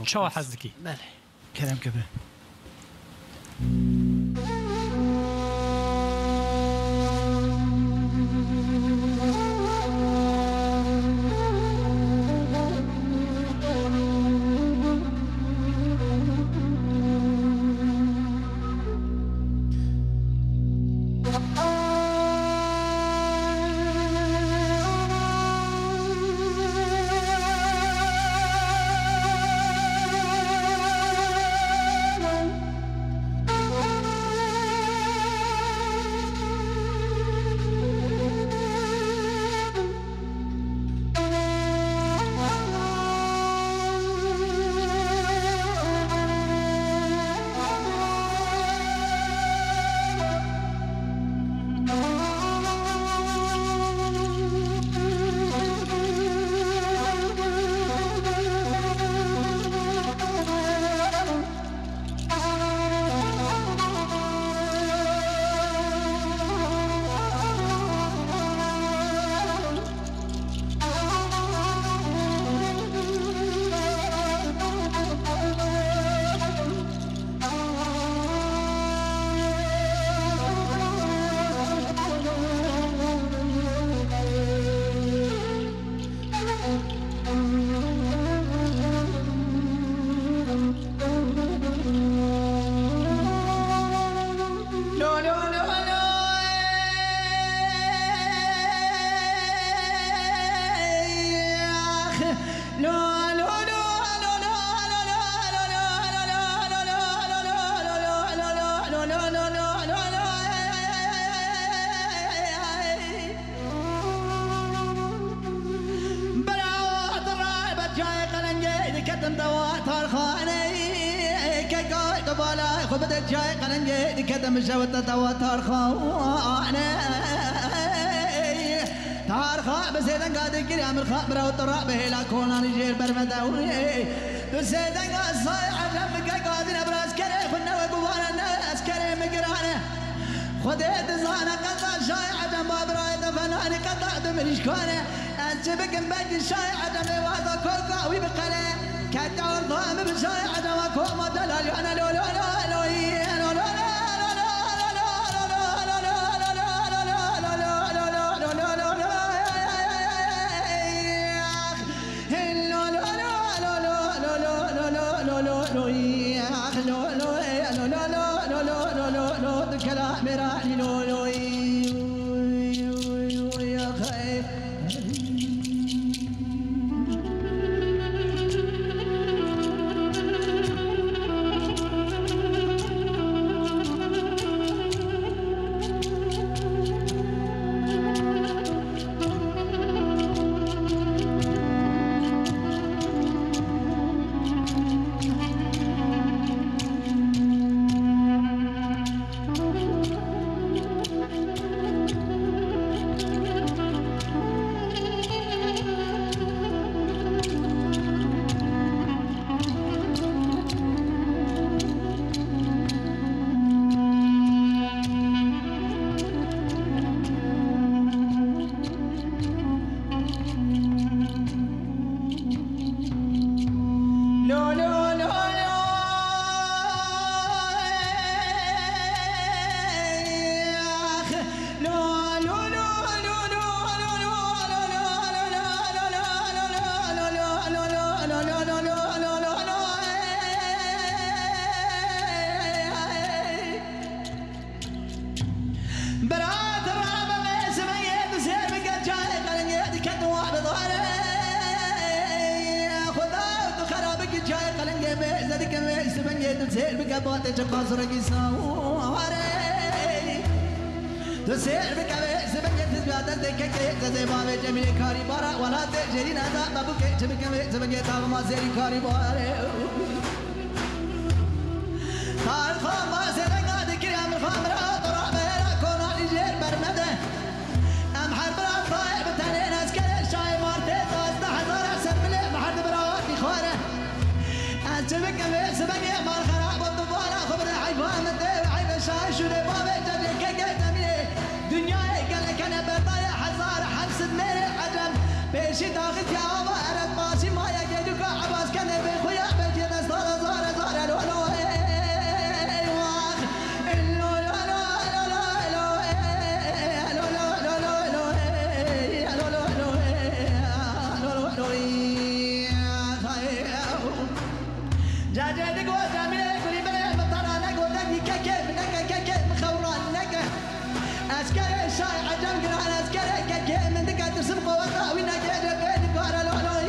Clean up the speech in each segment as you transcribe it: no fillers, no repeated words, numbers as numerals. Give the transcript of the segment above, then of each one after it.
چاو حزدکی بله کرم که به خبدت جاي قلنجي كدم جوت توتر خوانه تارخا بسيدن قاد كريم الخبر وطرا بهلا كونان جير برمداوي بسيدن قاد صايع جنبك قادين براس كري خنا وقوانا الناس كري مقرانه خديت زانا قطع شاي عدم بابرايد فناني قطع دمريش كونه انجبك مبقي شاي عدم وادا كوكا ويبقله كدور ضام بشاي عدم وكوما دلال انا لو لو لو تسير بقبات جقاصر قصاوري تسير بقبات سبقت تزبادت دكك زي باب جميل كاري بارا ولا تجري نذا بابك تبقى سبقت ما زي كاري باري قال فما سرقا ذكر امر فامرا طرا بيرا كون يجير برمده ام حرب الطائب تاني ناس كل شاي مارتي تاز حضر سبله بحد براوي خوره انت بقى سبقت مار خراب الضباله خبر حيفان الدير عيب شاي شو بابي جدك دنيا قال انا بطايا حزار حبس دمير عجم بيشي داخل يا ابا ارد ماشي ما يجدك عباس كان بيخ جاجدك وجاملك ولبلك بطرانك ودني كيف كيف مخورانك أسكر الشاي عجم قران أسكر كيف من دك ترسم قوة وين جاد بينك ولا لا لا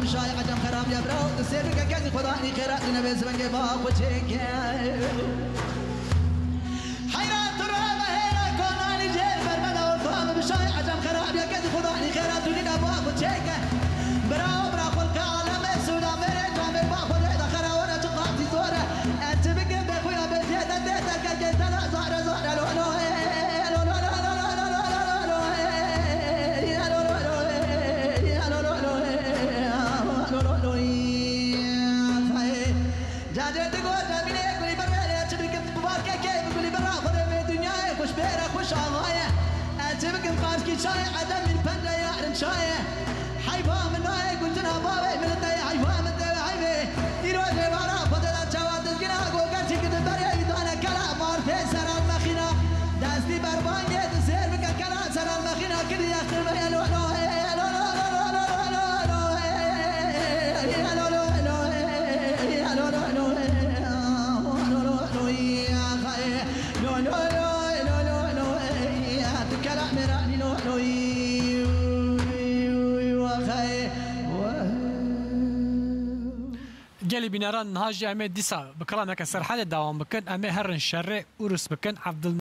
مشاي عجم خراب يا برو تسيبك كذي خداني خيرات نبي زبنجي باق وجهك حيرات ترابة هنا كوناني جيل برمدا والفام مشاي عجم خراب يا كذي خداني خيرات نبي باق وجهك برو برا خلق عالم السودا مريد جامل باق وجهك خرا ورا تقاطي زورة انت بقى بخويا بجهد ديتك جيت انا زهرة زهرة لو لو شاي عدم من فن يعلم شاي حيفا من نايك وجنا بابي من الداي حيفا من الداي حيفي يروح لورا فضل الجواد الجنا وقال شي كده بري انا كلا مارتي سر المخينا داستي برباني تسير بك كلا سر المخينا كل يخرب يا لو لو جالي بناران هاجي أمي ديسا بكرامك السرحة دوام بكن أمي هرن شرع ورس بكن عبد